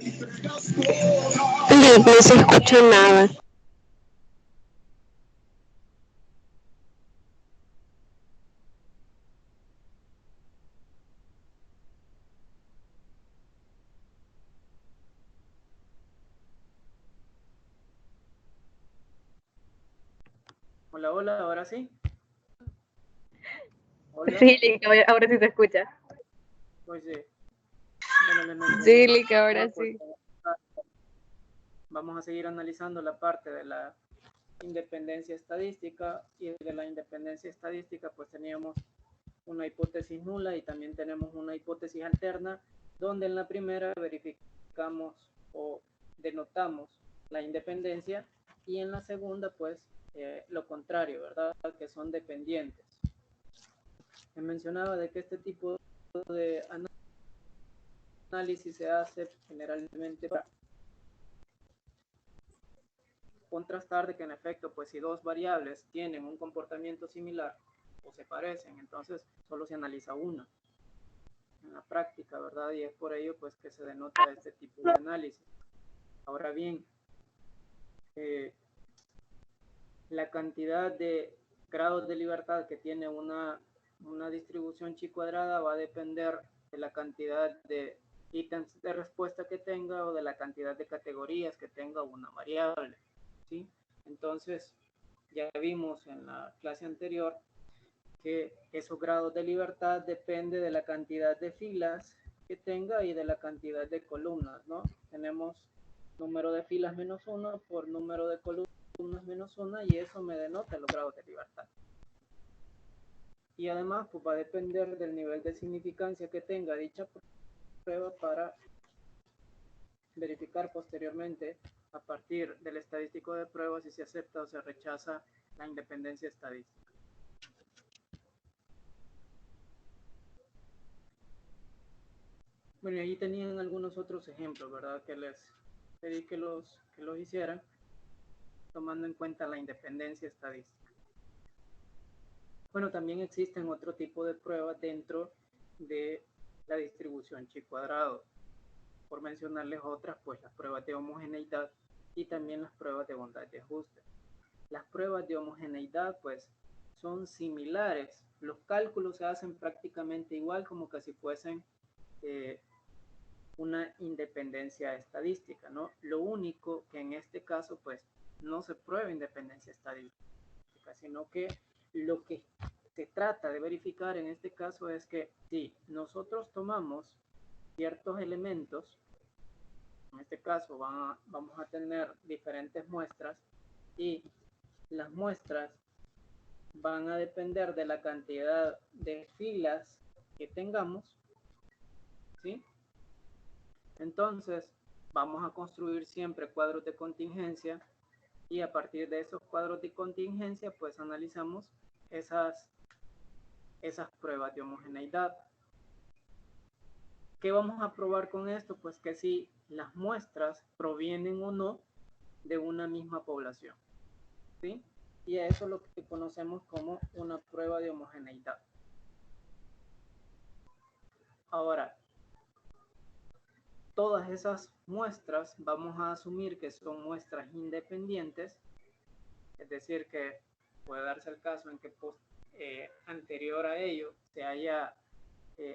Liz, no se escucha nada. Hola, hola, ahora sí. Hola. Sí, Lick, ahora sí se escucha. Pues sí. Bueno, Sí, Lick, ahora sí. Vamos a seguir analizando la parte de la independencia estadística, y de la independencia estadística pues teníamos una hipótesis nula y también tenemos una hipótesis alterna, donde en la primera verificamos o denotamos la independencia, y en la segunda pues lo contrario, ¿verdad? Que son dependientes. Me mencionaba de que este tipo de análisis se hace generalmente para contrastar de que en efecto, pues si dos variables tienen un comportamiento similar o se parecen, entonces solo se analiza una en la práctica, ¿verdad? Y es por ello pues que se denota este tipo de análisis. Ahora bien, la cantidad de grados de libertad que tiene una distribución chi cuadrada va a depender de la cantidad de ítems de respuesta que tenga o de la cantidad de categorías que tenga una variable, ¿sí? Entonces, ya vimos en la clase anterior que esos grados de libertad depende de la cantidad de filas que tenga y de la cantidad de columnas, ¿no? Tenemos número de filas menos 1 por número de columnas menos 1, y eso me denota los grados de libertad. Y además pues va a depender del nivel de significancia que tenga dicha prueba para verificar posteriormente a partir del estadístico de pruebas si se acepta o se rechaza la independencia estadística. Bueno, y ahí tenían algunos otros ejemplos, ¿verdad? Que les pedí que los hicieran, tomando en cuenta la independencia estadística. Bueno, también existen otro tipo de pruebas dentro de la distribución chi cuadrado. Por mencionarles otras, pues las pruebas de homogeneidad y también las pruebas de bondad de ajuste. Las pruebas de homogeneidad, pues, son similares. Los cálculos se hacen prácticamente igual, como que si fuesen una independencia estadística, ¿no? Lo único que en este caso, pues, no se prueba independencia estadística, sino que lo que se trata de verificar en este caso es que si nosotros tomamos ciertos elementos, en este caso vamos a tener diferentes muestras, y las muestras van a depender de la cantidad de filas que tengamos, ¿sí? Entonces, vamos a construir siempre cuadros de contingencia, y a partir de esos cuadros de contingencia, pues analizamos esas pruebas de homogeneidad. ¿Qué vamos a probar con esto? Pues que si las muestras provienen o no de una misma población, ¿sí? Y eso es lo que conocemos como una prueba de homogeneidad. Ahora, todas esas muestras vamos a asumir que son muestras independientes, es decir, que puede darse el caso en que anterior a ello se haya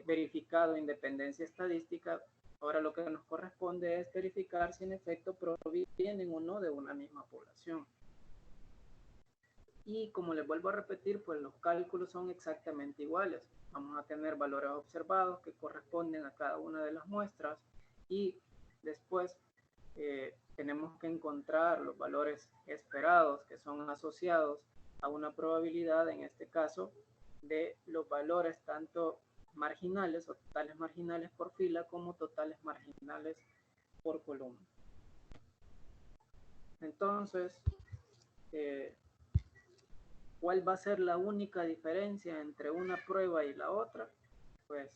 verificado independencia estadística. Ahora lo que nos corresponde es verificar si en efecto provienen o no de una misma población. Y como les vuelvo a repetir, pues los cálculos son exactamente iguales. Vamos a tener valores observados que corresponden a cada una de las muestras, y después tenemos que encontrar los valores esperados que son asociados a una probabilidad, en este caso, de los valores tanto marginales o totales marginales por fila como totales marginales por columna. Entonces, ¿cuál va a ser la única diferencia entre una prueba y la otra? Pues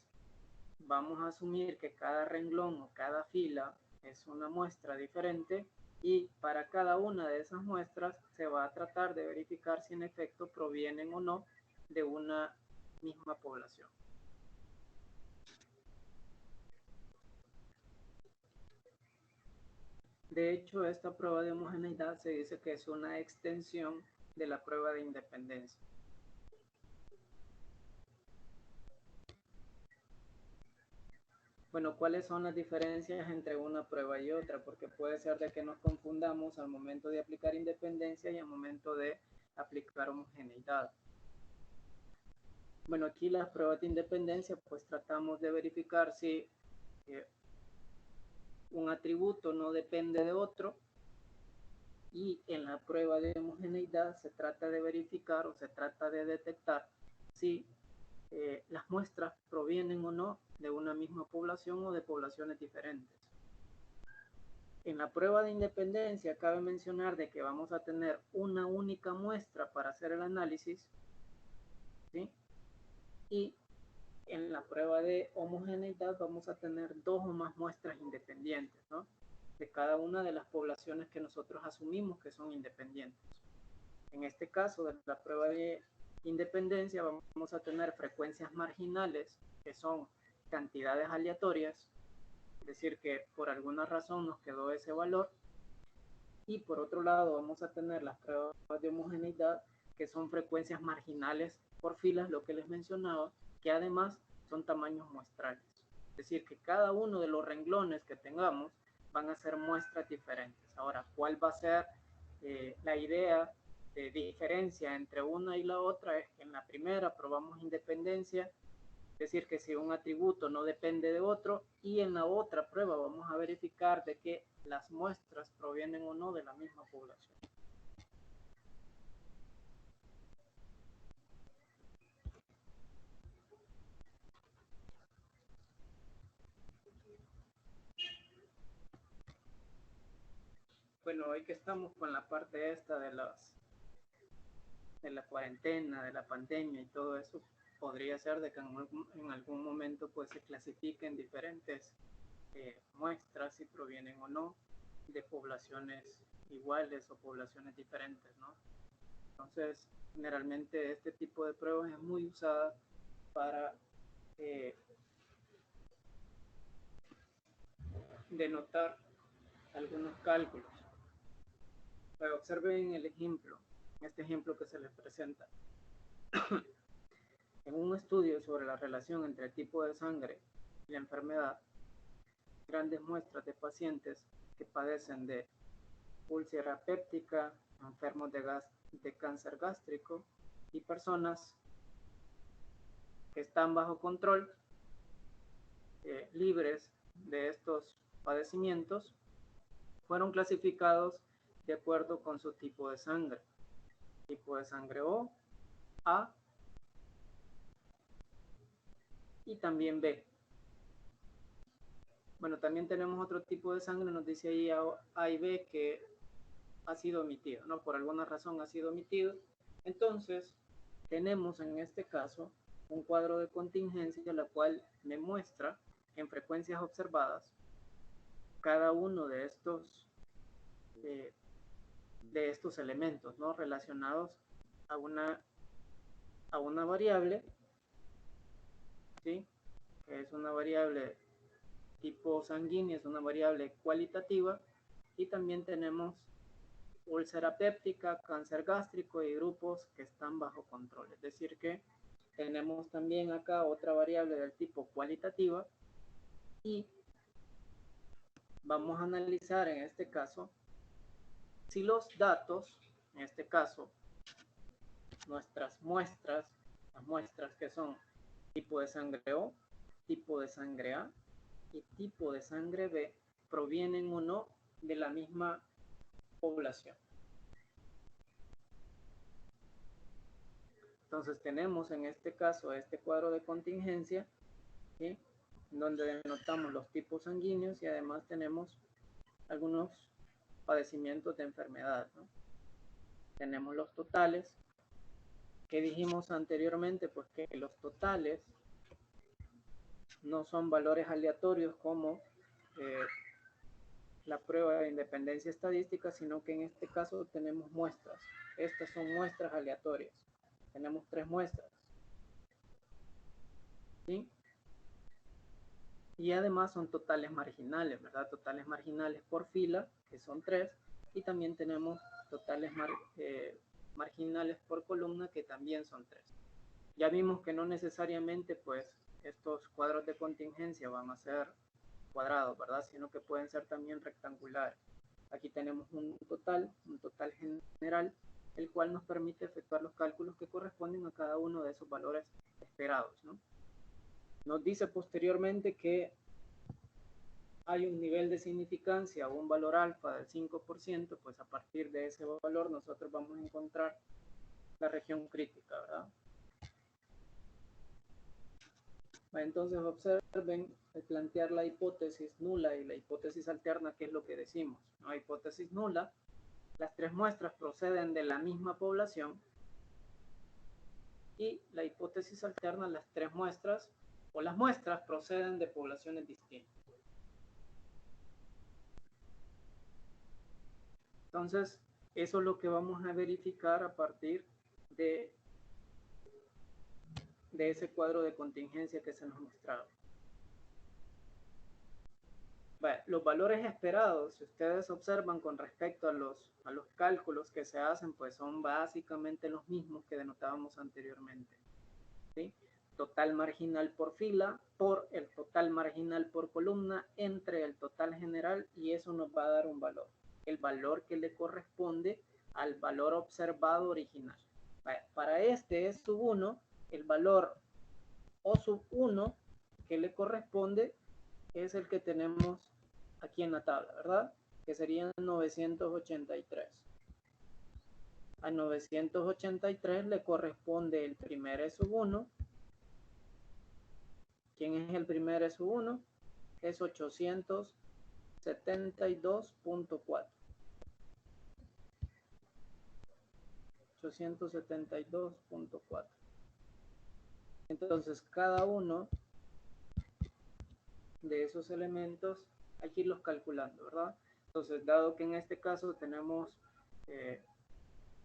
vamos a asumir que cada renglón o cada fila es una muestra diferente, y para cada una de esas muestras se va a tratar de verificar si en efecto provienen o no de una misma población. De hecho, esta prueba de homogeneidad se dice que es una extensión de la prueba de independencia. Bueno, ¿cuáles son las diferencias entre una prueba y otra? Porque puede ser de que nos confundamos al momento de aplicar independencia y al momento de aplicar homogeneidad. Bueno, aquí las pruebas de independencia, pues tratamos de verificar si un atributo no depende de otro, y en la prueba de homogeneidad se trata de verificar o se trata de detectar si las muestras provienen o no de una misma población o de poblaciones diferentes. En la prueba de independencia cabe mencionar de que vamos a tener una única muestra para hacer el análisis, ¿sí? Y en la prueba de homogeneidad vamos a tener dos o más muestras independientes, ¿no? De cada una de las poblaciones que nosotros asumimos que son independientes. En este caso de la prueba de independencia vamos a tener frecuencias marginales, que son cantidades aleatorias, es decir, que por alguna razón nos quedó ese valor. Y por otro lado vamos a tener las pruebas de homogeneidad, que son frecuencias marginales por filas, lo que les mencionaba, que además son tamaños muestrales. Es decir, que cada uno de los renglones que tengamos van a ser muestras diferentes. Ahora, ¿cuál va a ser la idea de diferencia entre una y la otra? Es que en la primera probamos independencia, es decir, que si un atributo no depende de otro, y en la otra prueba vamos a verificar de que las muestras provienen o no de la misma población. Bueno, hoy que estamos con la parte esta de la cuarentena, de la pandemia y todo eso, podría ser de que en algún momento pues se clasifiquen diferentes muestras si provienen o no de poblaciones iguales o poblaciones diferentes, ¿no? Entonces, generalmente este tipo de pruebas es muy usada para denotar algunos cálculos. Pero observen el ejemplo, este ejemplo que se les presenta. En un estudio sobre la relación entre el tipo de sangre y la enfermedad, grandes muestras de pacientes que padecen de úlcera péptica, enfermos de cáncer gástrico y personas que están bajo control, libres de estos padecimientos, fueron clasificados de acuerdo con su tipo de sangre. Tipo de sangre O, A y también B. Bueno, también tenemos otro tipo de sangre, nos dice ahí A y B, que ha sido omitido, ¿no? Por alguna razón ha sido omitido. Entonces, tenemos en este caso un cuadro de contingencia, la cual me muestra en frecuencias observadas cada uno de estos elementos, ¿no? Relacionados a una variable, ¿sí? Es una variable tipo sanguínea, es una variable cualitativa, y también tenemos úlcera péptica, cáncer gástrico y grupos que están bajo control. Es decir que tenemos también acá otra variable del tipo cualitativa, y vamos a analizar en este caso si los datos, en este caso nuestras muestras, las muestras que son tipo de sangre O, tipo de sangre A y tipo de sangre B, provienen o no de la misma población. Entonces tenemos en este caso este cuadro de contingencia, ¿sí? Donde denotamos los tipos sanguíneos y además tenemos algunos padecimientos de enfermedad, ¿no? Tenemos los totales, que dijimos anteriormente, pues que los totales no son valores aleatorios como la prueba de independencia estadística, sino que en este caso tenemos muestras. Estas son muestras aleatorias. Tenemos 3 muestras, ¿sí? Y además son totales marginales, ¿verdad? Totales marginales por fila, que son 3, y también tenemos totales marginales por columna, que también son 3. Ya vimos que no necesariamente pues estos cuadros de contingencia van a ser cuadrados, ¿verdad? Sino que pueden ser también rectangulares. Aquí tenemos un total general, el cual nos permite efectuar los cálculos que corresponden a cada uno de esos valores esperados, ¿no? Nos dice posteriormente que hay un nivel de significancia o un valor alfa del 5%, pues a partir de ese valor nosotros vamos a encontrar la región crítica, ¿verdad? Entonces observen al plantear la hipótesis nula y la hipótesis alterna, ¿qué es lo que decimos? La hipótesis nula, las 3 muestras proceden de la misma población, y la hipótesis alterna, las 3 muestras o las muestras proceden de poblaciones distintas. Entonces, eso es lo que vamos a verificar a partir de ese cuadro de contingencia que se nos mostraba. Bueno, los valores esperados, si ustedes observan con respecto a los cálculos que se hacen, pues son básicamente los mismos que denotábamos anteriormente, ¿sí? Total marginal por fila por el total marginal por columna entre el total general, y eso nos va a dar un valor, el valor que le corresponde al valor observado original. Para este es sub 1, el valor O sub 1 que le corresponde es el que tenemos aquí en la tabla, ¿verdad? Que serían 983. A 983 le corresponde el primer E sub 1. ¿Quién es el primer E sub 1? Es 872.4. 872.4. Entonces, cada uno de esos elementos hay que irlos calculando, ¿verdad? Entonces, dado que en este caso tenemos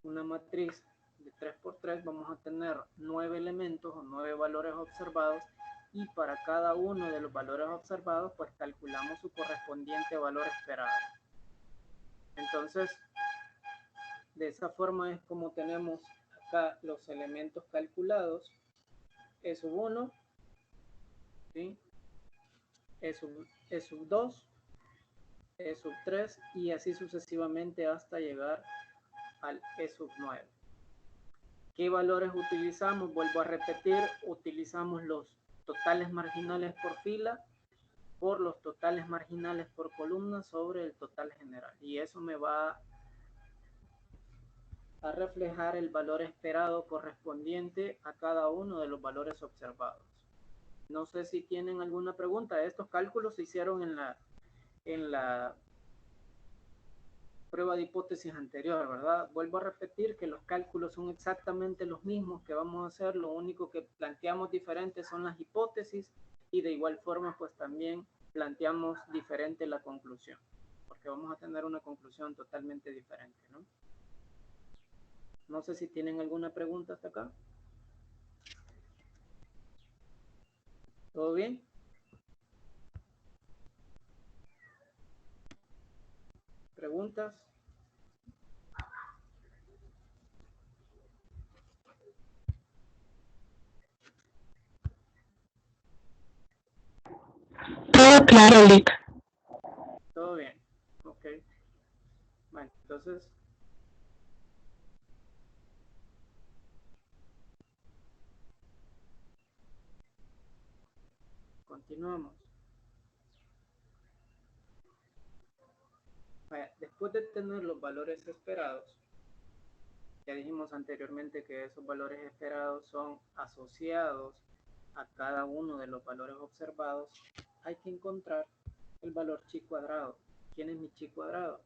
una matriz de 3×3, vamos a tener 9 elementos o 9 valores observados, y para cada uno de los valores observados, pues calculamos su correspondiente valor esperado. Entonces, de esa forma es como tenemos acá los elementos calculados: E sub 1, ¿sí? E sub 2, E sub 3, y así sucesivamente hasta llegar al E sub 9. ¿Qué valores utilizamos? Vuelvo a repetir, utilizamos los totales marginales por fila por los totales marginales por columna sobre el total general, y eso me va a reflejar el valor esperado correspondiente a cada uno de los valores observados. No sé si tienen alguna pregunta. Estos cálculos se hicieron en la prueba de hipótesis anterior, ¿verdad? Vuelvo a repetir que los cálculos son exactamente los mismos que vamos a hacer, lo único que planteamos diferente son las hipótesis, y de igual forma pues también planteamos diferente la conclusión, porque vamos a tener una conclusión totalmente diferente, ¿no? No sé si tienen alguna pregunta hasta acá. ¿Todo bien? ¿Preguntas? Todo claro, Lick. Todo bien. Ok. Bueno, entonces continuamos. Después de tener los valores esperados, ya dijimos anteriormente que esos valores esperados son asociados a cada uno de los valores observados. Hay que encontrar el valor chi cuadrado. ¿Quién es mi chi cuadrado?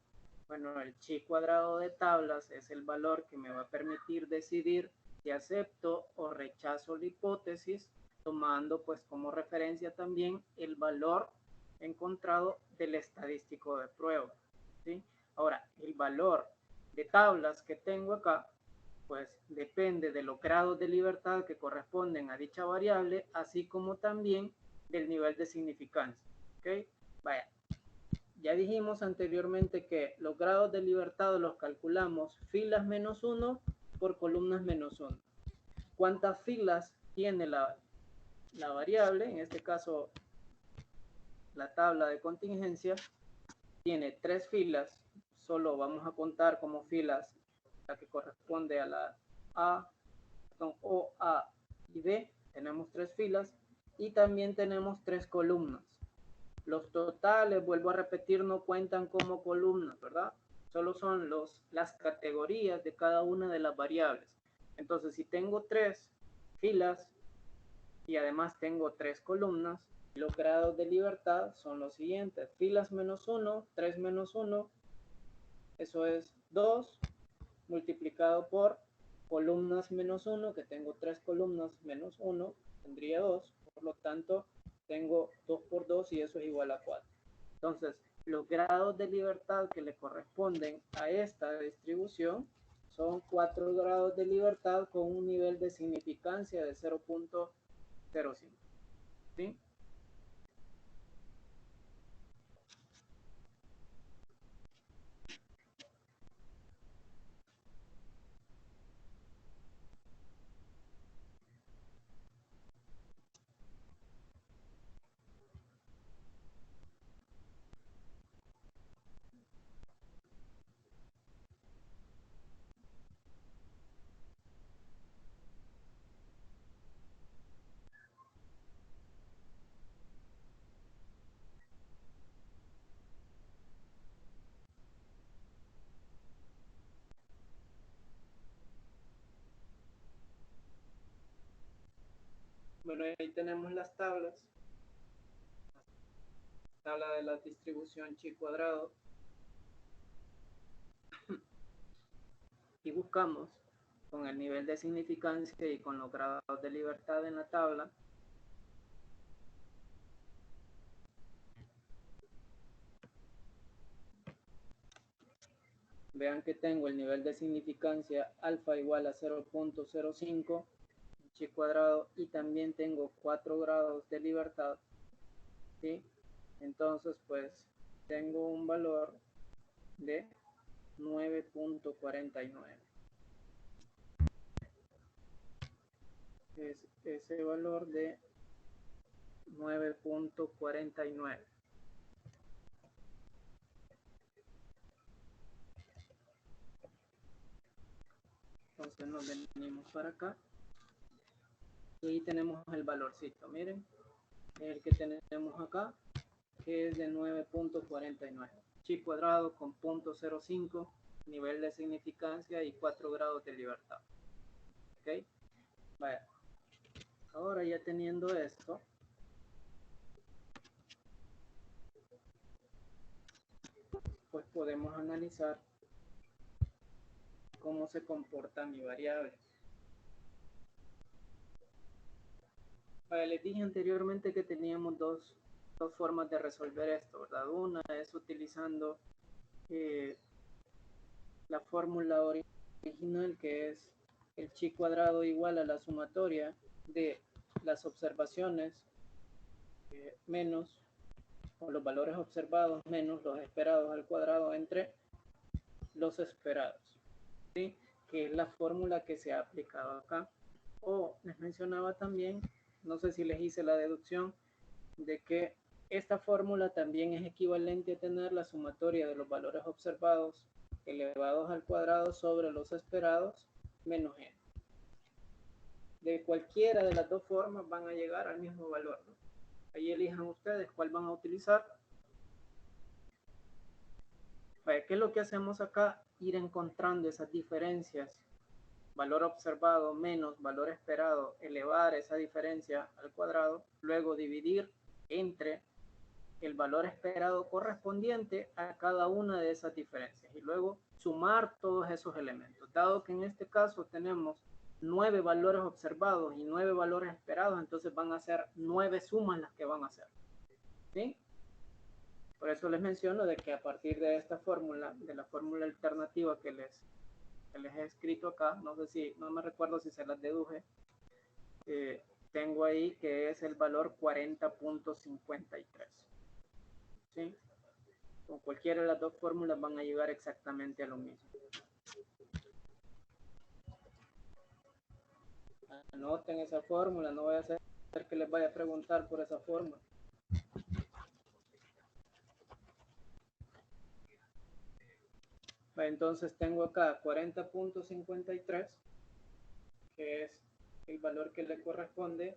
Bueno, el chi cuadrado de tablas es el valor que me va a permitir decidir si acepto o rechazo la hipótesis, tomando pues como referencia también el valor encontrado del estadístico de prueba, ¿sí? Ahora, el valor de tablas que tengo acá, pues depende de los grados de libertad que corresponden a dicha variable, así como también del nivel de significancia, ¿ok? Vaya, ya dijimos anteriormente que los grados de libertad los calculamos filas menos 1 por columnas menos 1. ¿Cuántas filas tiene la variable? En este caso, la tabla de contingencia tiene 3 filas. Solo vamos a contar como filas la que corresponde a la O, A y B. Tenemos 3 filas y también tenemos 3 columnas. Los totales, vuelvo a repetir, no cuentan como columnas, ¿verdad? Solo son las categorías de cada una de las variables. Entonces, si tengo 3 filas y además tengo 3 columnas, los grados de libertad son los siguientes. Filas menos 1, 3 menos 1, eso es 2, multiplicado por columnas menos 1, que tengo 3 columnas menos 1, tendría 2, por lo tanto tengo 2 por 2 y eso es igual a 4. Entonces, los grados de libertad que le corresponden a esta distribución son 4 grados de libertad con un nivel de significancia de 0.05. ¿Sí? Bueno, ahí tenemos las tablas. Tabla de la distribución chi cuadrado. Y buscamos con el nivel de significancia y con los grados de libertad en la tabla. Vean que tengo el nivel de significancia alfa igual a 0.05 chi cuadrado y también tengo 4 grados de libertad. ¿Sí? Entonces, pues, tengo un valor de 9.49. Es ese valor de 9.49. Entonces nos venimos para acá y ahí tenemos el valorcito, miren, el que tenemos acá, que es de 9.49. Chi cuadrado con 0.05, nivel de significancia y 4 grados de libertad. ¿Ok? Vaya. Ahora ya teniendo esto, pues podemos analizar cómo se comporta mi variable. Vale, les dije anteriormente que teníamos dos formas de resolver esto, ¿verdad? Una es utilizando la fórmula original, que es el chi cuadrado igual a la sumatoria de las observaciones menos, o los valores observados menos los esperados al cuadrado entre los esperados, ¿sí? Que es la fórmula que se ha aplicado acá. O les mencionaba también, no sé si les hice la deducción, de que esta fórmula también es equivalente a tener la sumatoria de los valores observados elevados al cuadrado sobre los esperados menos n. De cualquiera de las dos formas van a llegar al mismo valor, ¿no? Ahí elijan ustedes cuál van a utilizar. ¿Qué es lo que hacemos acá? Ir encontrando esas diferencias. Valor observado menos valor esperado, elevar esa diferencia al cuadrado, luego dividir entre el valor esperado correspondiente a cada una de esas diferencias y luego sumar todos esos elementos. Dado que en este caso tenemos 9 valores observados y 9 valores esperados, entonces van a ser 9 sumas las que van a hacer. ¿Sí? Por eso les menciono de que a partir de esta fórmula, de la fórmula alternativa que les he escrito acá, no me recuerdo si se las deduje, tengo ahí que es el valor 40.53. ¿Sí? con cualquiera de las dos fórmulas van a llegar exactamente a lo mismo. Anoten esa fórmula, no voy a hacer que les vaya a preguntar por esa fórmula. Entonces tengo acá 40.53, que es el valor que le corresponde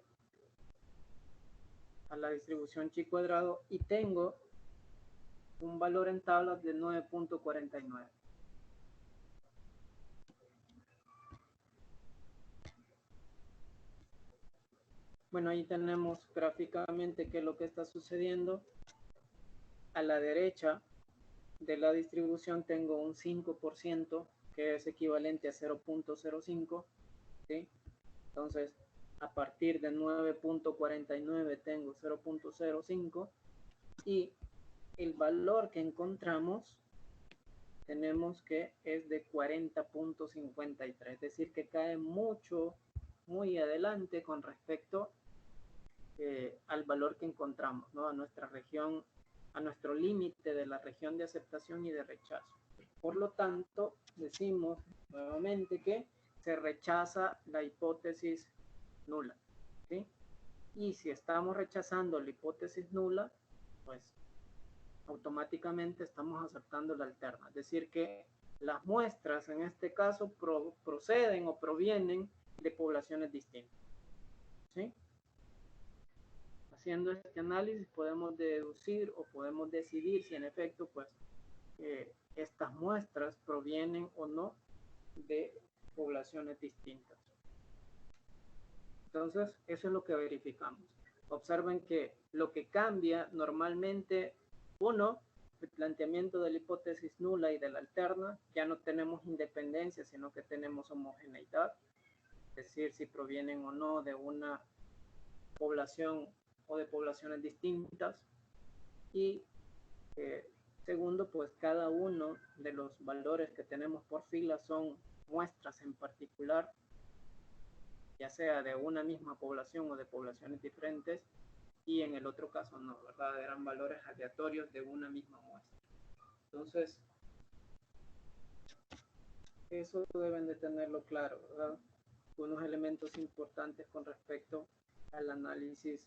a la distribución chi cuadrado, y tengo un valor en tablas de 9.49. Bueno, ahí tenemos gráficamente qué es lo que está sucediendo. A la derecha de la distribución tengo un 5%, que es equivalente a 0.05, ¿sí? Entonces, a partir de 9.49 tengo 0.05, y el valor que encontramos tenemos que es de 40.53, es decir, que cae muy adelante con respecto al valor que encontramos, ¿no? A nuestra región, a nuestro límite de la región de aceptación y de rechazo. Por lo tanto, decimos nuevamente que se rechaza la hipótesis nula, ¿sí? Y si estamos rechazando la hipótesis nula, pues automáticamente estamos aceptando la alterna. Es decir, que las muestras en este caso proceden o provienen de poblaciones distintas, ¿sí? Haciendo este análisis podemos deducir o podemos decidir si en efecto pues estas muestras provienen o no de poblaciones distintas. Entonces, eso es lo que verificamos. Observen que lo que cambia normalmente, uno, el planteamiento de la hipótesis nula y de la alterna, ya no tenemos independencia, sino que tenemos homogeneidad, es decir, si provienen o no de una población o de poblaciones distintas. Y segundo, pues cada uno de los valores que tenemos por fila son muestras en particular, ya sea de una misma población o de poblaciones diferentes, y en el otro caso no, ¿verdad? Eran valores aleatorios de una misma muestra. Entonces, eso deben de tenerlo claro, ¿verdad? Unos elementos importantes con respecto al análisis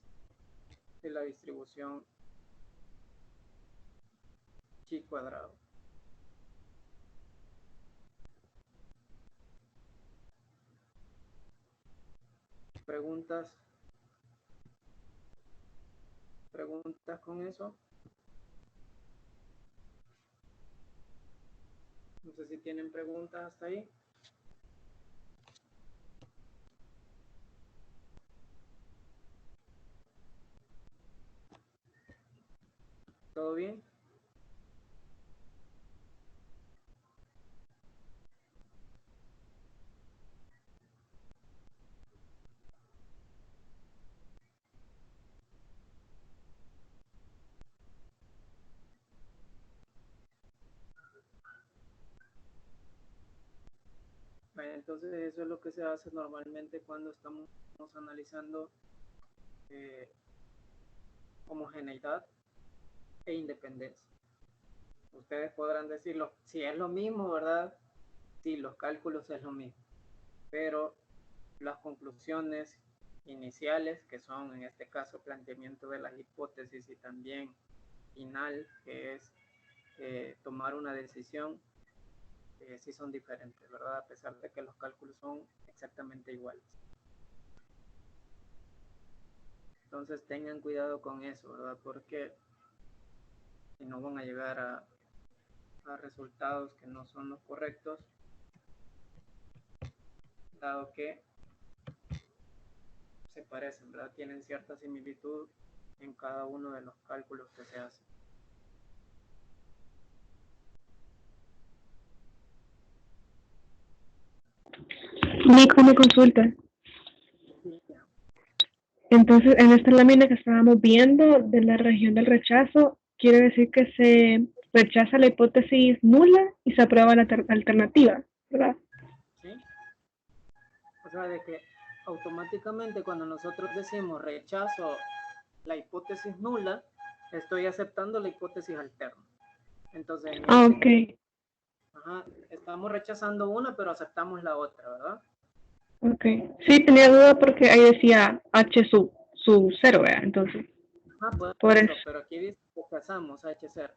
de la distribución chi cuadrado. ¿Preguntas con eso? No sé si tienen preguntas hasta ahí. ¿Todo bien? Entonces eso es lo que se hace normalmente cuando estamos analizando homogeneidad e independencia. Ustedes podrán decirlo, si es lo mismo, ¿verdad? Sí, los cálculos es lo mismo, pero las conclusiones iniciales, que son en este caso planteamiento de las hipótesis, y también final, que es tomar una decisión, sí son diferentes, ¿verdad? A pesar de que los cálculos son exactamente iguales. Entonces tengan cuidado con eso, ¿verdad? Porque si no van a llegar a resultados que no son los correctos, dado que se parecen, ¿verdad? Tienen cierta similitud en cada uno de los cálculos que se hacen. Nick, una consulta. Entonces, en esta lámina que estábamos viendo de la región del rechazo, quiere decir que se rechaza la hipótesis nula y se aprueba la alternativa, ¿verdad? ¿Sí? O sea, de que automáticamente cuando nosotros decimos rechazo la hipótesis nula, estoy aceptando la hipótesis alterna. Entonces, Ok. estamos rechazando una, pero aceptamos la otra, ¿verdad? Ok. Sí, tenía duda porque ahí decía H su cero, ¿verdad? Entonces, Por por eso, eso. pero aquí dice que rechazamos H0.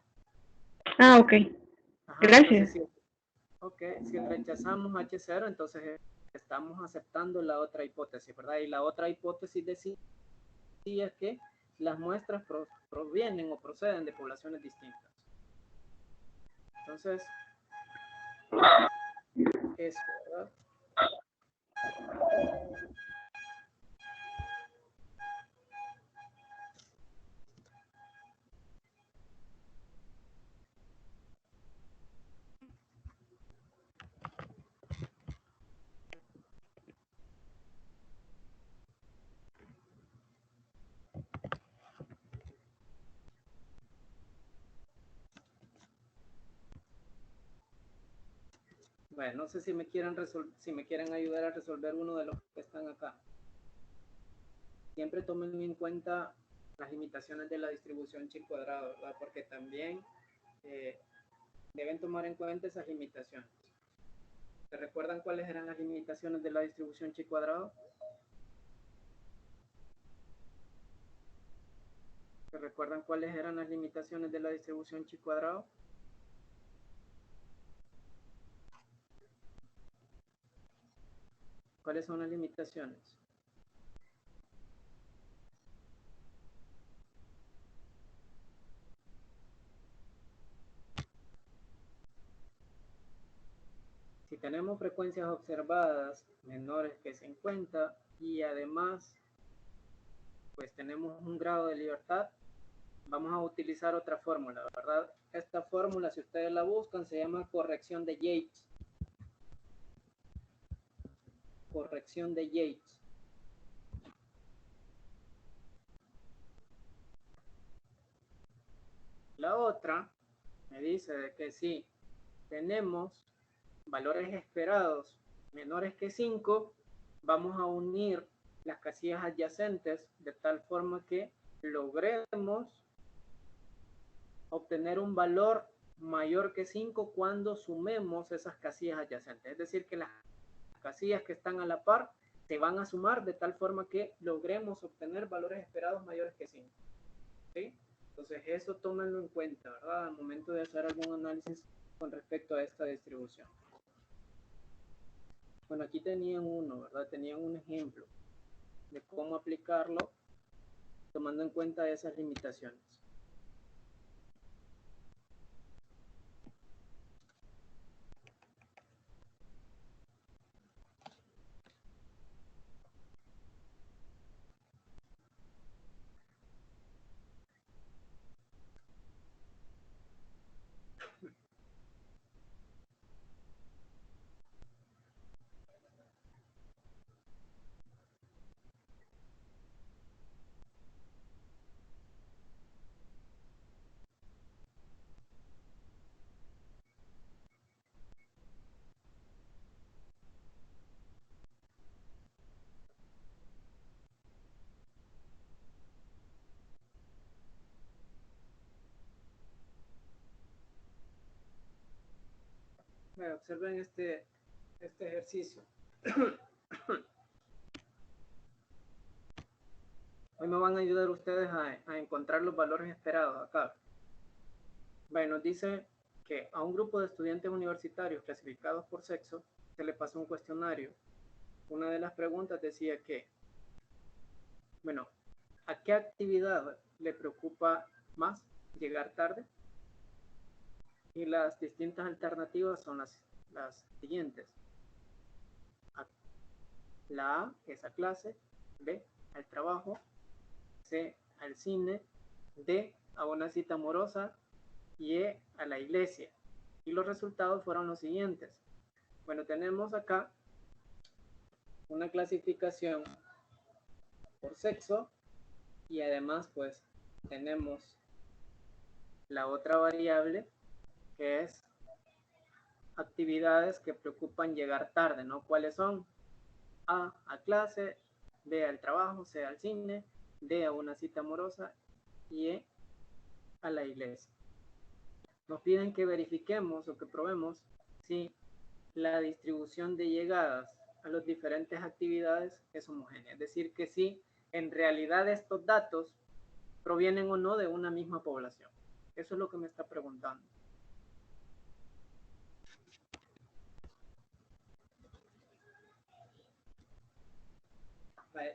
Ok. Entonces Gracias. si rechazamos H0, entonces estamos aceptando la otra hipótesis, ¿verdad? Y la otra hipótesis decía que las muestras provienen o proceden de poblaciones distintas. Entonces, eso, ¿verdad? Bueno, no sé si me quieren ayudar a resolver uno de los que están acá. Siempre tomen en cuenta las limitaciones de la distribución chi cuadrado, ¿verdad? Porque también deben tomar en cuenta esas limitaciones. ¿Se recuerdan cuáles eran las limitaciones de la distribución chi cuadrado? ¿Se recuerdan cuáles eran las limitaciones de la distribución chi cuadrado? ¿Cuáles son las limitaciones? Si tenemos frecuencias observadas menores que 50 y además pues tenemos un grado de libertad, vamos a utilizar otra fórmula, ¿verdad? Esta fórmula, si ustedes la buscan, se llama corrección de Yates. Corrección de Yates. La otra me dice de que si tenemos valores esperados menores que 5, vamos a unir las casillas adyacentes de tal forma que logremos obtener un valor mayor que 5 cuando sumemos esas casillas adyacentes. Es decir, que las casillas que están a la par se van a sumar de tal forma que logremos obtener valores esperados mayores que 5. ¿Sí? Entonces, eso tómenlo en cuenta, ¿verdad? Al momento de hacer algún análisis con respecto a esta distribución. Bueno, aquí tenían uno, ¿verdad? Tenían un ejemplo de cómo aplicarlo tomando en cuenta esas limitaciones. Bueno, observen este ejercicio. Hoy me van a ayudar ustedes a encontrar los valores esperados acá. Bueno, dice que a un grupo de estudiantes universitarios clasificados por sexo se le pasó un cuestionario. Una de las preguntas decía que, bueno, ¿a qué actividad le preocupa más llegar tarde? Y las distintas alternativas son las siguientes. La A es a clase, B al trabajo, C al cine, D a una cita amorosa y E a la iglesia. Y los resultados fueron los siguientes. Bueno, tenemos acá una clasificación por sexo y además pues tenemos la otra variable que es actividades que preocupan llegar tarde, ¿no? ¿Cuáles son? A clase, B al trabajo, C al cine, D a una cita amorosa y E a la iglesia. nos piden que verifiquemos o que probemos si la distribución de llegadas a las diferentes actividades es homogénea. Es decir, que si en realidad estos datos provienen o no de una misma población. Eso es lo que me está preguntando.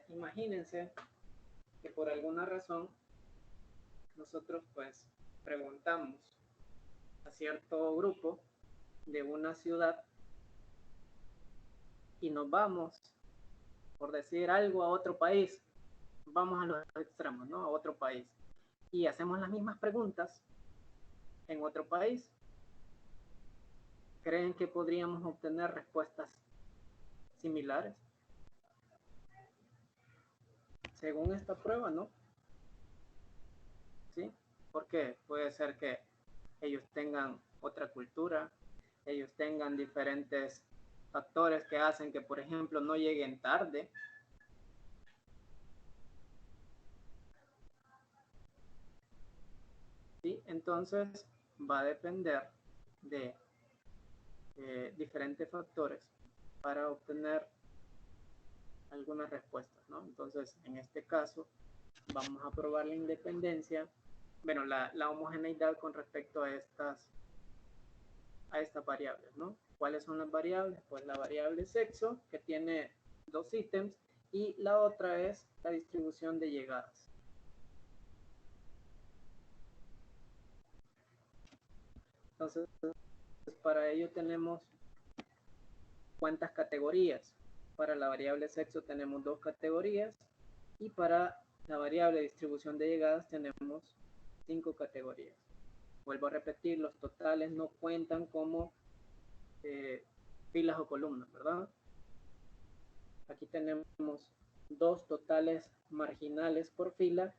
Imagínense que por alguna razón nosotros pues preguntamos a cierto grupo de una ciudad y nos vamos, por decir algo, a otro país. Vamos a los extremos, ¿no? A otro país. Y hacemos las mismas preguntas en otro país. ¿Creen que podríamos obtener respuestas similares? Según esta prueba, ¿no? ¿Sí? Porque puede ser que ellos tengan otra cultura, ellos tengan diferentes factores que hacen que, por ejemplo, no lleguen tarde. ¿Sí? Entonces, va a depender de diferentes factores para obtener algunas respuestas, ¿no? Entonces, en este caso, vamos a probar la independencia, bueno, la homogeneidad con respecto a estas variables, ¿no? ¿Cuáles son las variables? Pues la variable sexo, que tiene 2 ítems, y la otra es la distribución de llegadas. Entonces, para ello tenemos cuántas categorías. Para la variable sexo tenemos 2 categorías, y para la variable distribución de llegadas tenemos 5 categorías. Vuelvo a repetir, los totales no cuentan como filas o columnas, ¿verdad? Aquí tenemos 2 totales marginales por fila,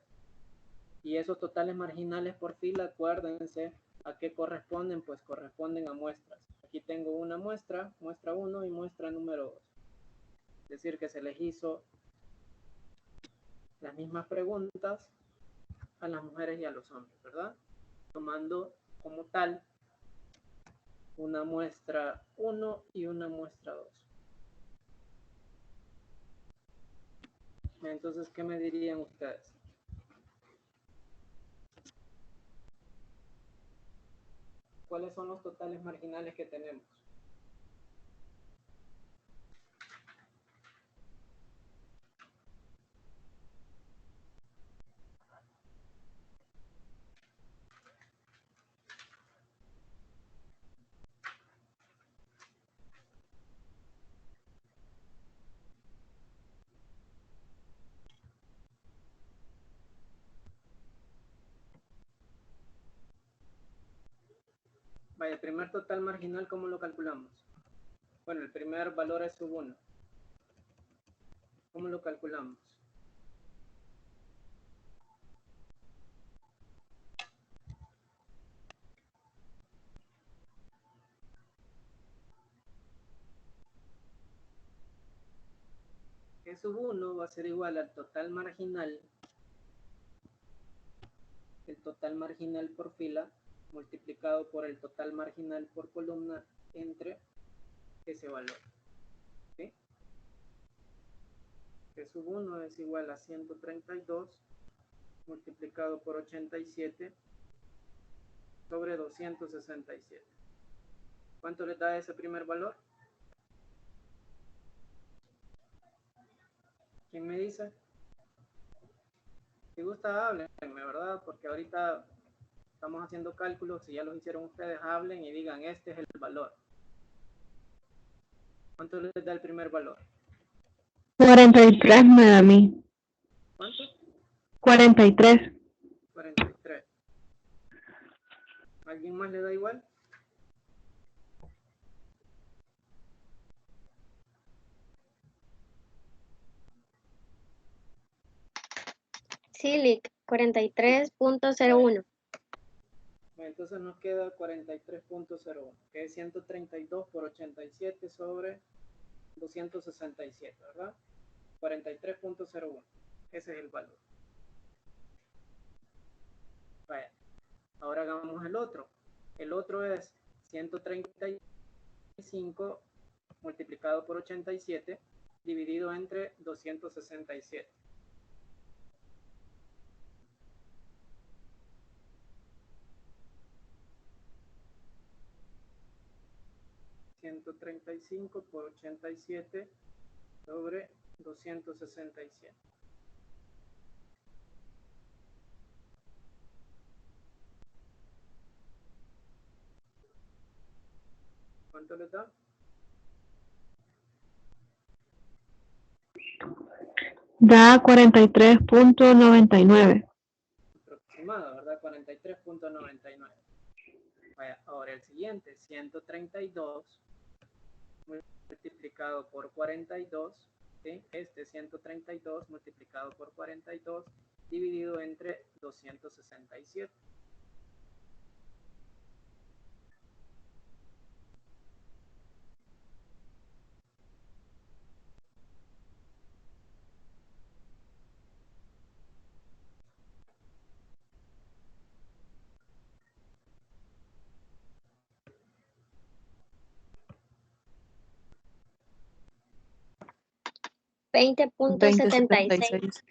y esos totales marginales por fila, acuérdense a qué corresponden, pues corresponden a muestras. Aquí tengo una muestra 1 y muestra número 2. Es decir, que se les hizo las mismas preguntas a las mujeres y a los hombres, ¿verdad? Tomando como tal una muestra 1 y una muestra 2. Entonces, ¿qué me dirían ustedes? ¿Cuáles son los totales marginales que tenemos? Vaya, el primer total marginal, ¿cómo lo calculamos? Bueno, el primer valor es sub 1. ¿Cómo lo calculamos? G sub 1 va a ser igual al total marginal, el total marginal por fila, multiplicado por el total marginal por columna entre ese valor. ¿Sí? G sub 1 es igual a 132 multiplicado por 87 sobre 267. ¿Cuánto le da ese primer valor? ¿Quién me dice? Si gusta, háblenme, ¿verdad? Porque ahorita estamos haciendo cálculos. Si ya los hicieron ustedes, hablen y digan, este es el valor. ¿Cuánto les da el primer valor? 43 me da a mí. ¿Cuánto? 43. 43. ¿Alguien más le da igual? Sí, Lick, 43.01. Entonces nos queda 43.01, que es 132 por 87 sobre 267, ¿verdad? 43.01. Ese es el valor. Vaya. Ahora hagamos el otro. El otro es 135 multiplicado por 87 dividido entre 267. $135 por 87 sobre 267. ¿Cuánto le da? Da 43.99. Aproximado, ¿verdad? 43.99. Vaya, ahora el siguiente, 132 multiplicado por 42, ¿sí? Este 132 multiplicado por 42 dividido entre 267. $20.76.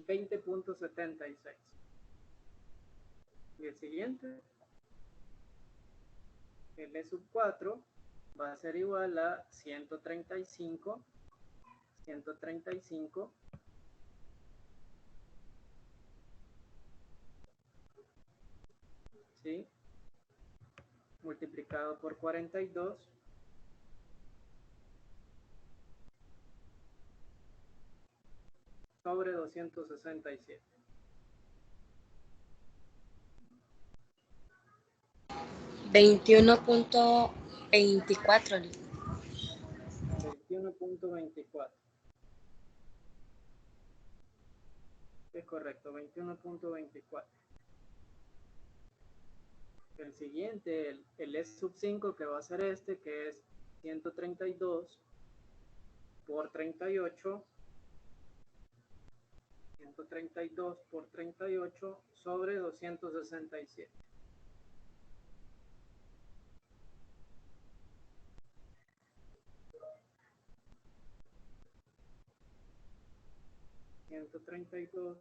20.76. Y el siguiente, el E sub 4 va a ser igual a 135, ¿sí? Multiplicado por 42 sobre 267. 21.24. 21.24. Es correcto, 21.24. El siguiente, el E sub 5, que va a ser este, que es 132 por 38. 132 por 38 sobre 267. $132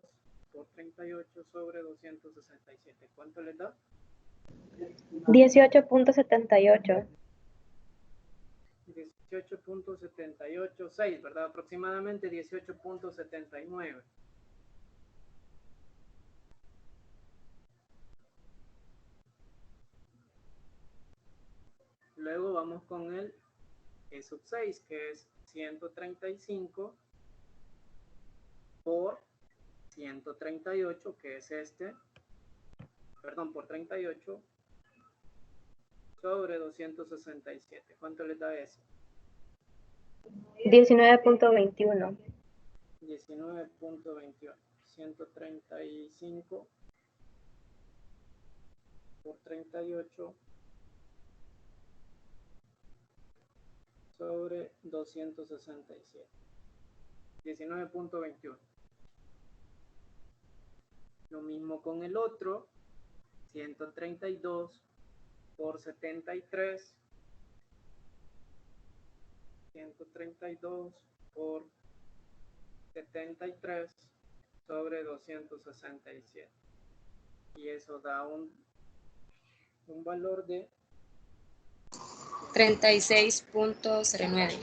por 38 sobre 267. ¿Cuánto le da? 18.78. 18.786, ¿verdad? Aproximadamente 18.79. Luego vamos con el E sub 6, que es 135 por 138, que es este, perdón, por 38 sobre 267. ¿Cuánto le da eso? 19.21. 19.21. 135 por 38 sobre 267. 19.21. Lo mismo con el otro, 132 por 73. 132 por 73 sobre 267. Y eso da un valor de 36.09.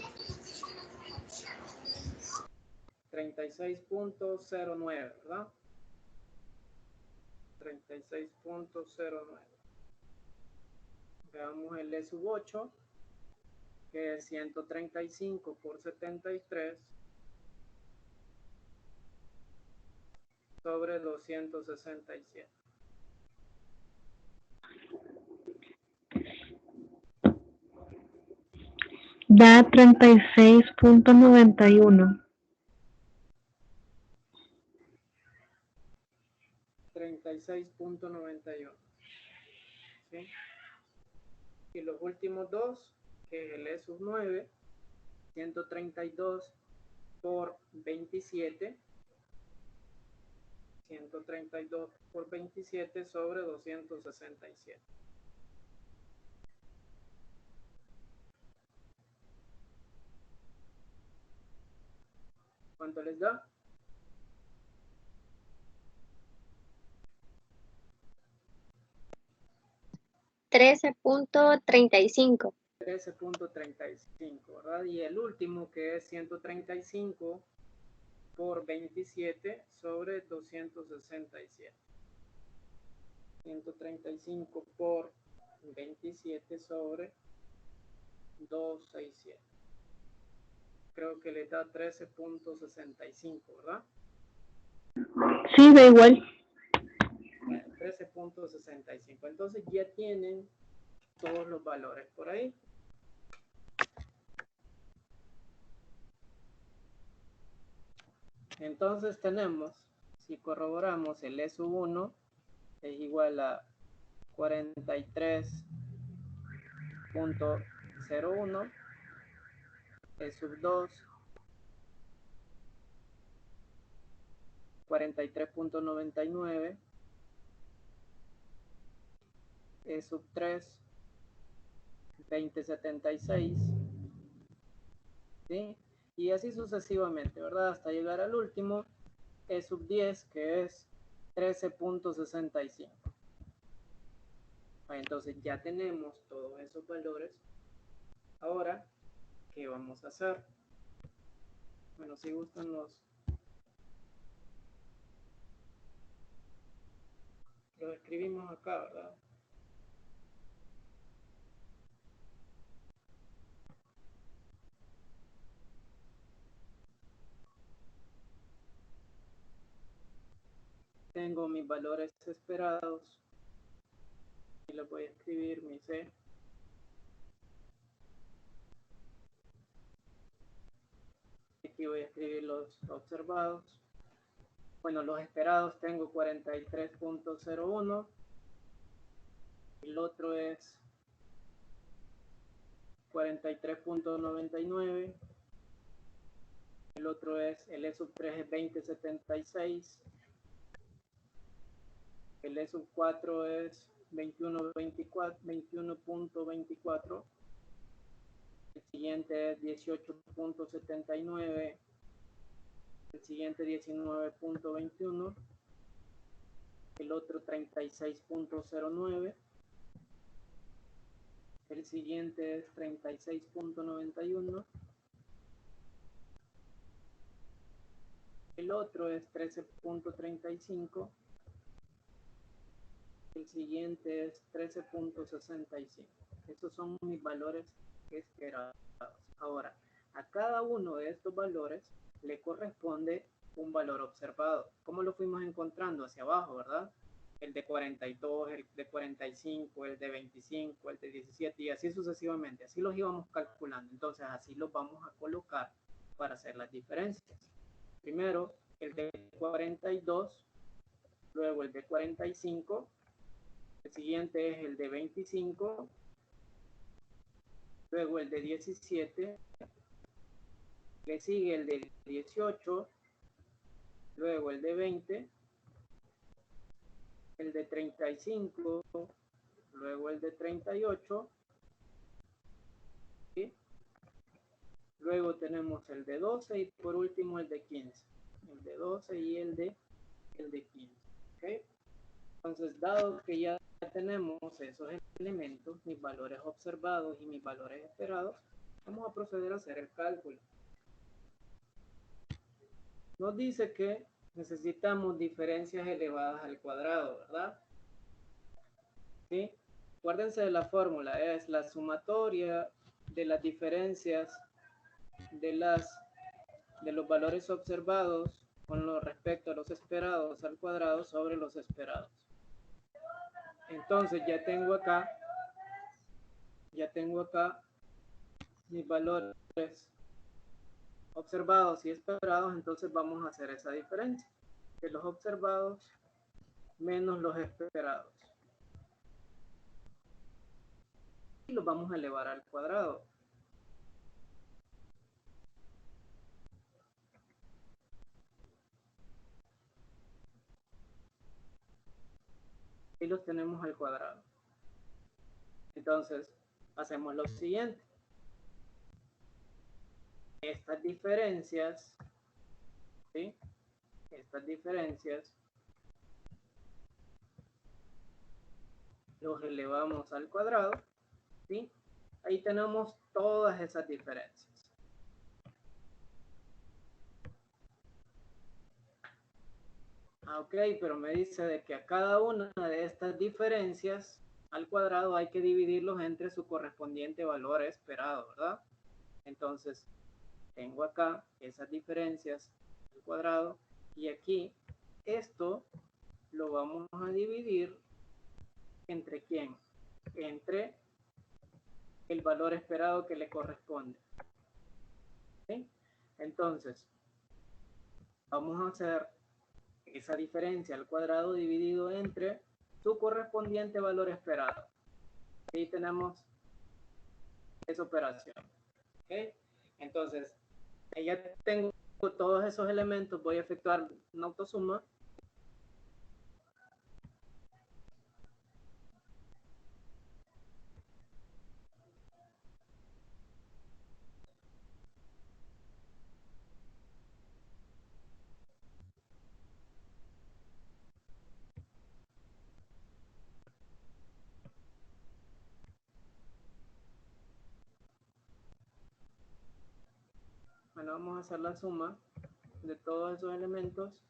36.09, ¿verdad? 36.09. Veamos el E sub 8, que es 135 por 73 sobre 267. Da 36.91. 36.91. ¿Sí? Y los últimos dos, que es el E sub 9, 132 por 27. 132 por 27 sobre 267. ¿Cuánto les da? 13.35. 13.35, ¿verdad? Y el último que es 135 por 27 sobre 267. 135 por 27 sobre 267. Creo que le da 13.65, ¿verdad? Sí, da igual. Bueno, 13.65. Entonces ya tienen todos los valores por ahí. Entonces tenemos, si corroboramos, el E sub 1 es igual a 43.01, E sub 2 43.99, E sub 3 2076, ¿sí? Y así sucesivamente, ¿verdad? Hasta llegar al último, E sub 10, que es 13.65. Entonces ya tenemos todos esos valores. Ahora, ¿qué vamos a hacer? Bueno, si gustan los escribimos acá, ¿verdad? Tengo mis valores esperados y les voy a escribir mi C. Aquí voy a escribir los observados. Bueno, los esperados tengo 43.01. El otro es 43.99. El otro es, el E sub 3 es 2076. El E sub 4 es 21.24. El siguiente es 18.79. El siguiente 19.21. El otro 36.09. El siguiente es 36.91. El otro es 13.35. El siguiente es 13.65. Estos son mis valores esperados. Ahora, a cada uno de estos valores le corresponde un valor observado. ¿Cómo lo fuimos encontrando? Hacia abajo, ¿verdad? El de 42, el de 45, el de 25, el de 17 y así sucesivamente. Así los íbamos calculando. Entonces, así los vamos a colocar para hacer las diferencias. Primero, el de 42, luego el de 45, el siguiente es el de 25, luego el de 17, le sigue el de 18, luego el de 20, el de 35, luego el de 38, ¿sí? Luego tenemos el de 12 y por último el de 15. El de 12 y el de 15. ¿Okay? Entonces, dado que ya tenemos esos elementos, mis valores observados y mis valores esperados, vamos a proceder a hacer el cálculo. Nos dice que necesitamos diferencias elevadas al cuadrado, ¿verdad? ¿Sí? Acuérdense de la fórmula, es la sumatoria de las diferencias de los valores observados con lo respecto a los esperados al cuadrado sobre los esperados. Entonces ya tengo acá mis valores observados y esperados, entonces vamos a hacer esa diferencia de los observados menos los esperados. Y los vamos a elevar al cuadrado. y los tenemos al cuadrado. Entonces, hacemos lo siguiente. Estas diferencias, ¿sí? Estas diferencias los elevamos al cuadrado, ¿sí? Ahí tenemos todas esas diferencias. Ok, pero me dice de que a cada una de estas diferencias al cuadrado hay que dividirlos entre su correspondiente valor esperado, ¿verdad? Entonces, tengo acá esas diferencias al cuadrado y aquí esto lo vamos a dividir ¿entre quién? Entre el valor esperado que le corresponde. ¿Sí? Entonces, vamos a hacer esa diferencia al cuadrado dividido entre su correspondiente valor esperado. Ahí tenemos esa operación. ¿Okay? Entonces, ya tengo todos esos elementos, voy a efectuar una autosuma. Bueno, vamos a hacer la suma de todos esos elementos.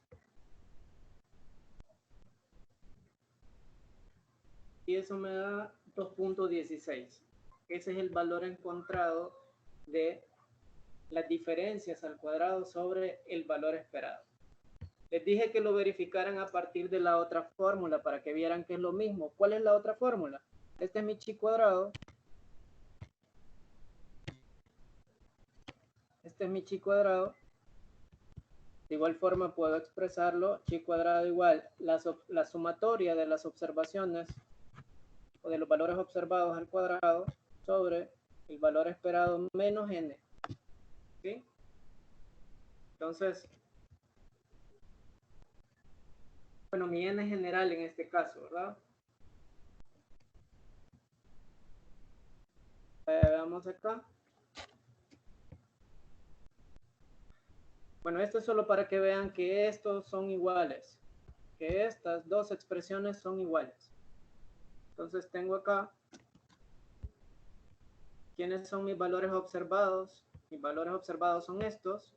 Y eso me da 2.16. Ese es el valor encontrado de las diferencias al cuadrado sobre el valor esperado. Les dije que lo verificaran a partir de la otra fórmula para que vieran que es lo mismo. ¿Cuál es la otra fórmula? Este es mi chi cuadrado. Este es mi chi cuadrado. De igual forma puedo expresarlo chi cuadrado igual la sumatoria de las observaciones o de los valores observados al cuadrado sobre el valor esperado menos n. ¿Sí? Entonces, bueno, mi n es general en este caso, ¿verdad? Veamos acá. Bueno, esto es solo para que vean que estos son iguales, que estas dos expresiones son iguales. Entonces tengo acá, ¿quiénes son mis valores observados? Mis valores observados son estos,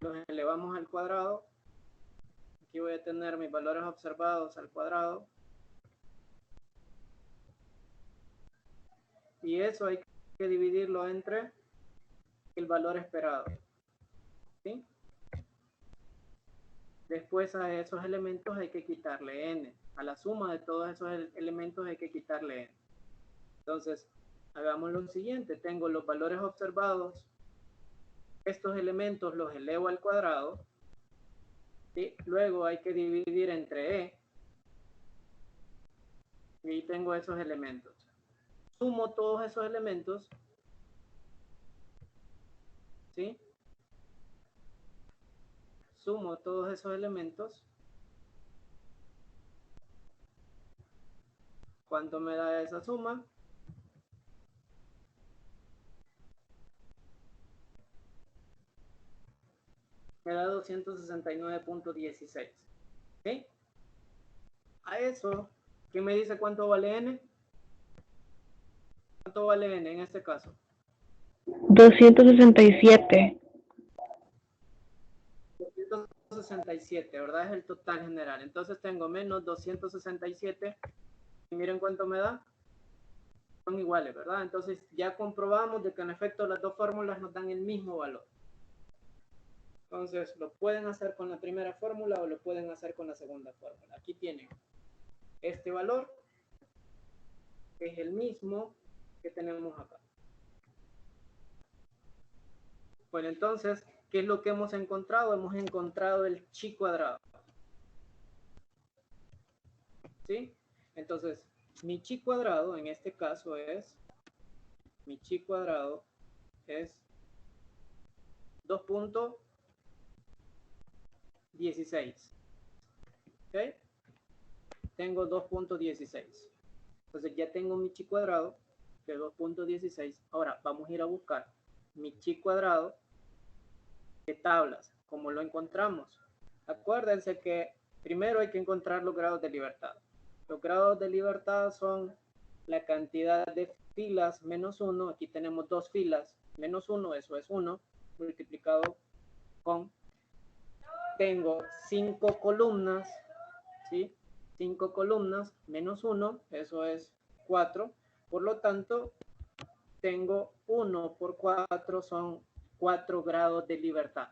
los elevamos al cuadrado. Aquí voy a tener mis valores observados al cuadrado. Y eso hay que dividirlo entre el valor esperado. ¿Sí? Después a esos elementos hay que quitarle n. A la suma de todos esos elementos hay que quitarle n. Entonces, hagamos lo siguiente. Tengo los valores observados. Estos elementos los elevo al cuadrado. ¿Sí? Luego hay que dividir entre e. Y ahí tengo esos elementos. Sumo todos esos elementos. ¿Sí? Sumo todos esos elementos. ¿Cuánto me da esa suma? Me da 269.16. ¿Sí? A eso, ¿quién me dice cuánto vale n? ¿Cuánto vale n en este caso? 267. 267, ¿verdad? Es el total general. Entonces tengo menos 267. Y miren cuánto me da. Son iguales, ¿verdad? Entonces ya comprobamos de que en efecto las dos fórmulas nos dan el mismo valor. Entonces lo pueden hacer con la primera fórmula o lo pueden hacer con la segunda fórmula. Aquí tienen este valor, que es el mismo que tenemos acá. Bueno, entonces, ¿qué es lo que hemos encontrado? Hemos encontrado el chi cuadrado. ¿Sí? Entonces, mi chi cuadrado en este caso es, mi chi cuadrado es 2.16. ¿Ok? tengo 2.16. Entonces ya tengo mi chi cuadrado de 2.16. Ahora vamos a ir a buscar mi chi cuadrado de tablas. ¿Cómo lo encontramos? Acuérdense que primero hay que encontrar los grados de libertad. Los grados de libertad son la cantidad de filas menos 1. Aquí tenemos 2 filas. Menos 1, eso es 1. Multiplicado con... Tengo 5 columnas. ¿Sí? 5 columnas menos 1, eso es 4. Por lo tanto, tengo 1 por 4, son 4 grados de libertad.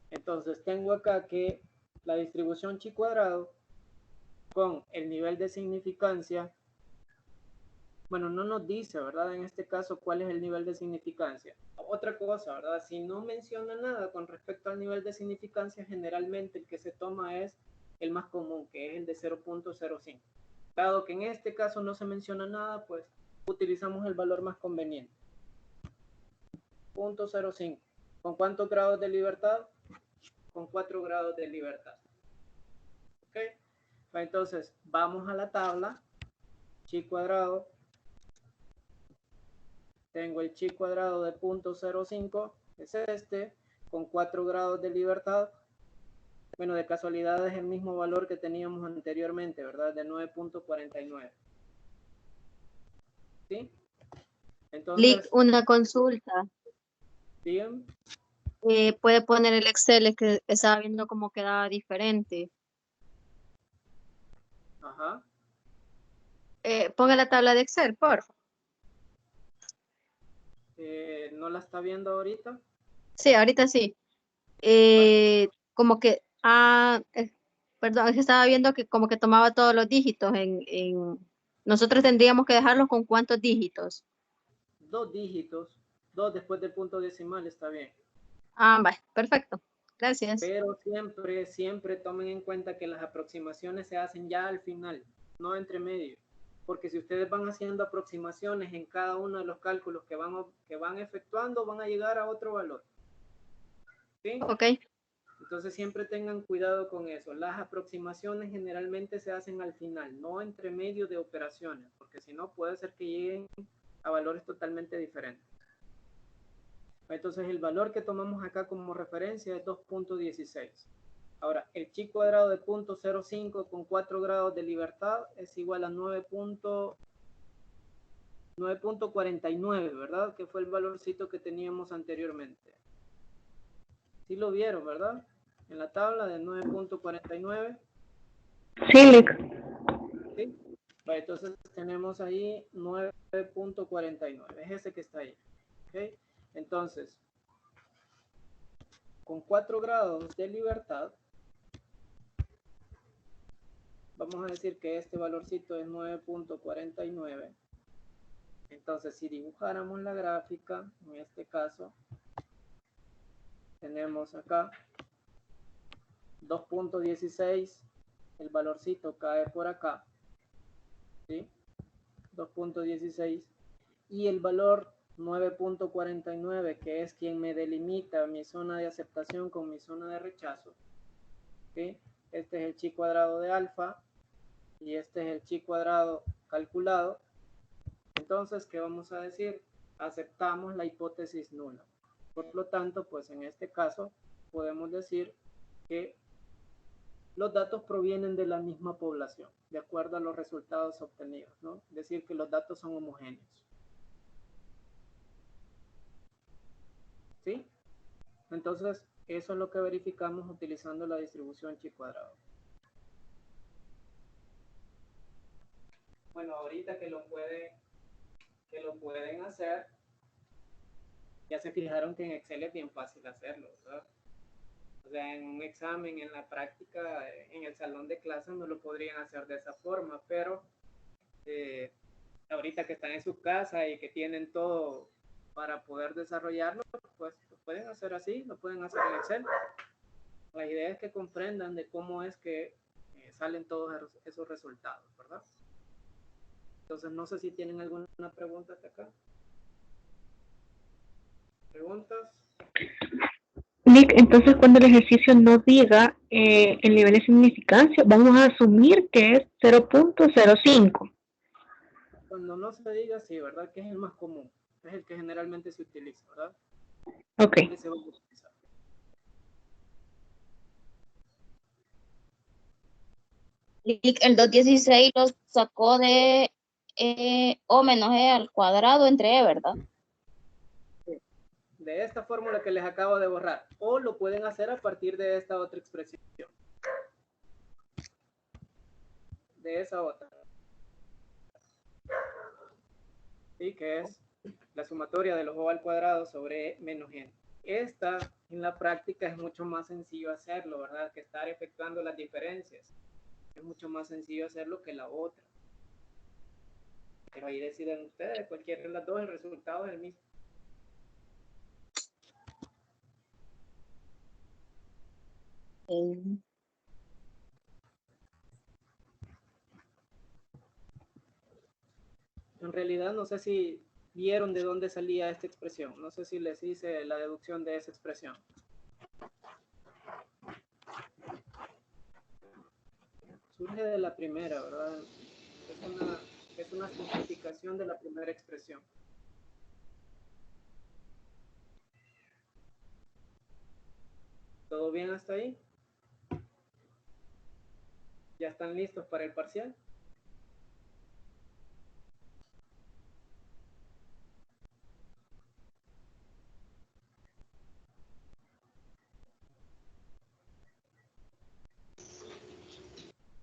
Entonces, tengo acá que la distribución chi cuadrado con el nivel de significancia, bueno, no nos dice, ¿verdad? En este caso, cuál es el nivel de significancia. Otra cosa, ¿verdad? Si no menciona nada con respecto al nivel de significancia, generalmente el que se toma es el más común, que es el de 0.05. Dado que en este caso no se menciona nada, pues utilizamos el valor más conveniente. 0.05. ¿Con cuántos grados de libertad? Con 4 grados de libertad. ¿Ok? Entonces, vamos a la tabla. Chi cuadrado. Tengo el chi cuadrado de 0.05, es este, con 4 grados de libertad. Bueno, de casualidad es el mismo valor que teníamos anteriormente, ¿verdad? De 9.49. ¿Sí? Entonces, Lick, una consulta. bien. Puede poner el Excel, es que estaba viendo cómo quedaba diferente. Ajá. Ponga la tabla de Excel, por favor. ¿No la está viendo ahorita? Sí, ahorita sí. Como que, perdón, es que estaba viendo que como que tomaba todos los dígitos nosotros tendríamos que dejarlos con ¿cuántos dígitos? 2 dígitos, 2 después del punto decimal está bien. Vale, perfecto. Gracias. Pero siempre tomen en cuenta que las aproximaciones se hacen ya al final, no entre medio. Porque si ustedes van haciendo aproximaciones en cada uno de los cálculos que van efectuando, van a llegar a otro valor. ¿Sí? Ok. Entonces siempre tengan cuidado con eso. Las aproximaciones generalmente se hacen al final, no entre medio de operaciones, porque si no puede ser que lleguen a valores totalmente diferentes. Entonces el valor que tomamos acá como referencia es 2.16. Ahora, el chi cuadrado de 0.05 con 4 grados de libertad es igual a 9.49, ¿verdad? Que fue el valorcito que teníamos anteriormente. Sí lo vieron, ¿verdad? En la tabla de 9.49. Sí, Lick. ¿Sí? Vale, entonces tenemos ahí 9.49. Es ese que está ahí. ¿Okay? Entonces, con 4 grados de libertad, vamos a decir que este valorcito es 9.49. Entonces, si dibujáramos la gráfica, en este caso, tenemos acá 2.16, el valorcito cae por acá, ¿sí? 2.16, y el valor 9.49, que es quien me delimita mi zona de aceptación con mi zona de rechazo, ¿sí? Este es el chi cuadrado de alfa, y este es el chi cuadrado calculado. Entonces, ¿qué vamos a decir? Aceptamos la hipótesis nula. Por lo tanto, pues en este caso podemos decir que los datos provienen de la misma población, de acuerdo a los resultados obtenidos, ¿no? Es decir, que los datos son homogéneos. ¿Sí? Entonces, eso es lo que verificamos utilizando la distribución chi cuadrado. Bueno, ahorita que lo pueden hacer, ya se fijaron que en Excel es bien fácil hacerlo, ¿verdad? O sea, en un examen, en la práctica, en el salón de clases no lo podrían hacer de esa forma, pero ahorita que están en su casa y que tienen todo para poder desarrollarlo, pues lo pueden hacer así, lo pueden hacer en Excel. La idea es que comprendan de cómo es que salen todos esos resultados, ¿verdad? Entonces, no sé si tienen alguna pregunta hasta acá. ¿Preguntas? Nick, entonces cuando el ejercicio no diga el nivel de significancia, vamos a asumir que es 0.05. Cuando no se diga, sí, ¿verdad? Que es el más común. Es el que generalmente se utiliza, ¿verdad? Ok. Se va a utilizar. El 216 lo sacó de O menos E al cuadrado entre E, ¿verdad? De esta fórmula que les acabo de borrar. O lo pueden hacer a partir de esta otra expresión. De esa otra. ¿Sí? Que es la sumatoria de los O al cuadrado sobre E menos N. Esta, en la práctica, es mucho más sencillo hacerlo, ¿verdad? Que estar efectuando las diferencias. Es mucho más sencillo hacerlo que la otra. Pero ahí deciden ustedes, cualquiera de las dos, el resultado es el mismo. En realidad no sé si vieron de dónde salía esta expresión. No sé si les hice la deducción de esa expresión. Surge de la primera, ¿verdad? Es una simplificación de la primera expresión. ¿Todo bien hasta ahí? ¿Ya están listos para el parcial?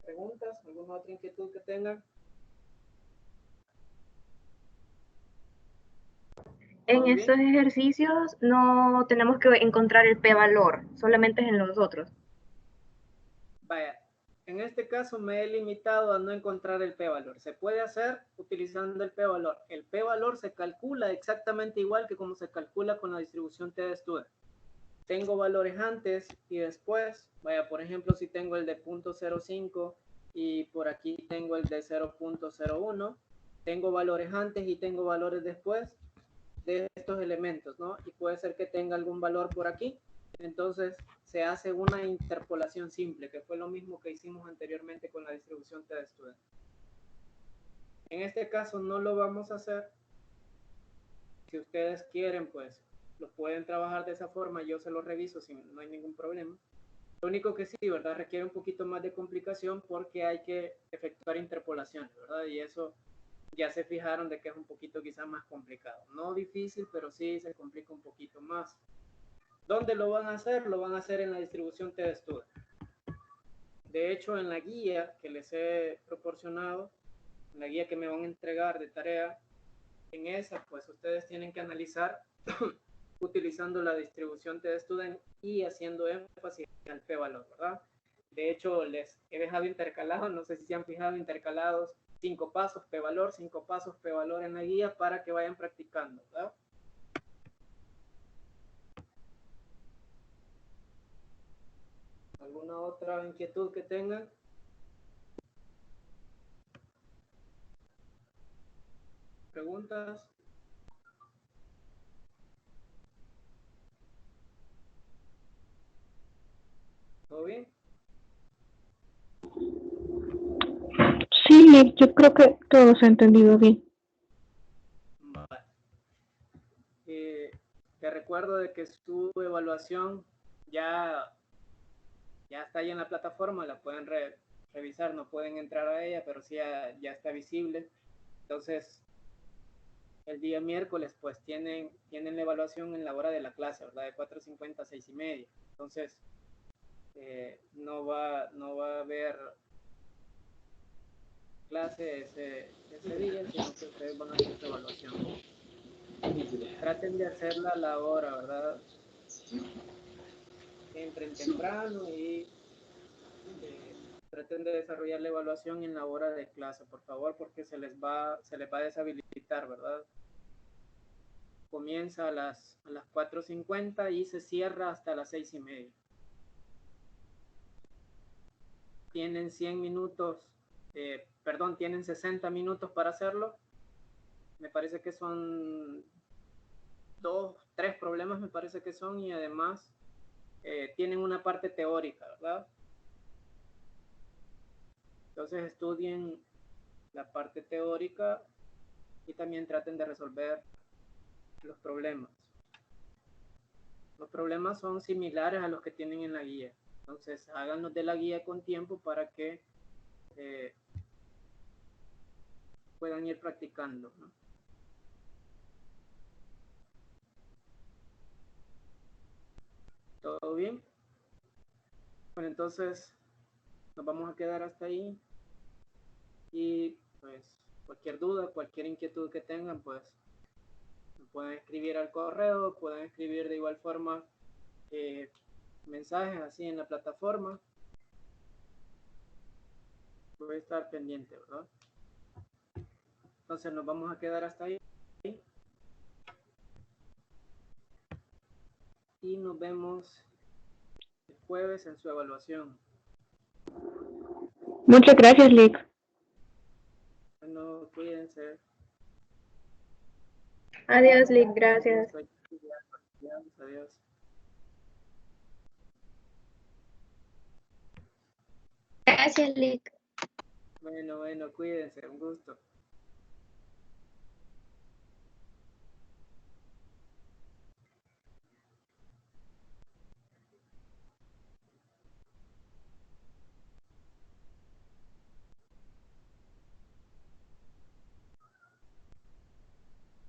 ¿Preguntas? ¿Alguna otra inquietud que tengan? En estos ejercicios no tenemos que encontrar el p-valor, solamente es en los otros. Vaya, en este caso me he limitado a no encontrar el p-valor. Se puede hacer utilizando el p-valor. El p-valor se calcula exactamente igual que como se calcula con la distribución T de Student. Tengo valores antes y después. Vaya, por ejemplo, si tengo el de 0.05 y por aquí tengo el de 0.01, tengo valores antes y tengo valores después de estos elementos, ¿no? Y puede ser que tenga algún valor por aquí. Entonces se hace una interpolación simple, que fue lo mismo que hicimos anteriormente con la distribución T de Student. En este caso no lo vamos a hacer. Si ustedes quieren, pues lo pueden trabajar de esa forma, yo se lo reviso si no hay ningún problema. Lo único que sí, ¿verdad? Requiere un poquito más de complicación porque hay que efectuar interpolaciones, ¿verdad? Y eso ya se fijaron de que es un poquito quizás más complicado. No difícil, pero sí se complica un poquito más. ¿Dónde lo van a hacer? Lo van a hacer en la distribución T de Student. De hecho, en la guía que les he proporcionado, en la guía que me van a entregar de tarea, en esa, pues ustedes tienen que analizar utilizando la distribución T de Student y haciendo énfasis en el p-valor, ¿verdad? De hecho, les he dejado intercalado, no sé si se han fijado, intercalados 5 pasos p-valor, 5 pasos p-valor en la guía para que vayan practicando, ¿verdad? ¿Alguna otra inquietud que tengan? ¿Preguntas? ¿Todo bien? Sí, Nick, yo creo que todo se ha entendido bien. Vale. Te recuerdo de que su evaluación ya está ahí en la plataforma, la pueden revisar, no pueden entrar a ella, pero sí ya está visible. Entonces, el día miércoles, pues tienen la evaluación en la hora de la clase, ¿verdad? De 4:50 a 6:30. Entonces, no va a haber clase ese día, sino que ustedes van a hacer su evaluación. Traten de hacerla a la hora, ¿verdad? Entren temprano y traten de desarrollar la evaluación en la hora de clase, por favor, porque se les va a deshabilitar, ¿verdad? Comienza a las 4:50 y se cierra hasta las 6:30. Tienen 100 minutos, tienen 60 minutos para hacerlo. Me parece que son 2, 3 problemas, me parece que son, y además tienen una parte teórica, ¿verdad? Entonces estudien la parte teórica y también traten de resolver los problemas. Los problemas son similares a los que tienen en la guía. Entonces háganlos de la guía con tiempo para que puedan ir practicando, ¿no? ¿Todo bien? Bueno, entonces nos vamos a quedar hasta ahí. Y pues cualquier duda, cualquier inquietud que tengan, pues me pueden escribir al correo, pueden escribir de igual forma mensajes así en la plataforma. Voy a estar pendiente, ¿verdad? Entonces nos vamos a quedar hasta ahí. Y nos vemos el jueves en su evaluación. Muchas gracias, Lick. Bueno, cuídense. Adiós, Lick, gracias. Adiós. Gracias, Lick. Bueno, cuídense, un gusto.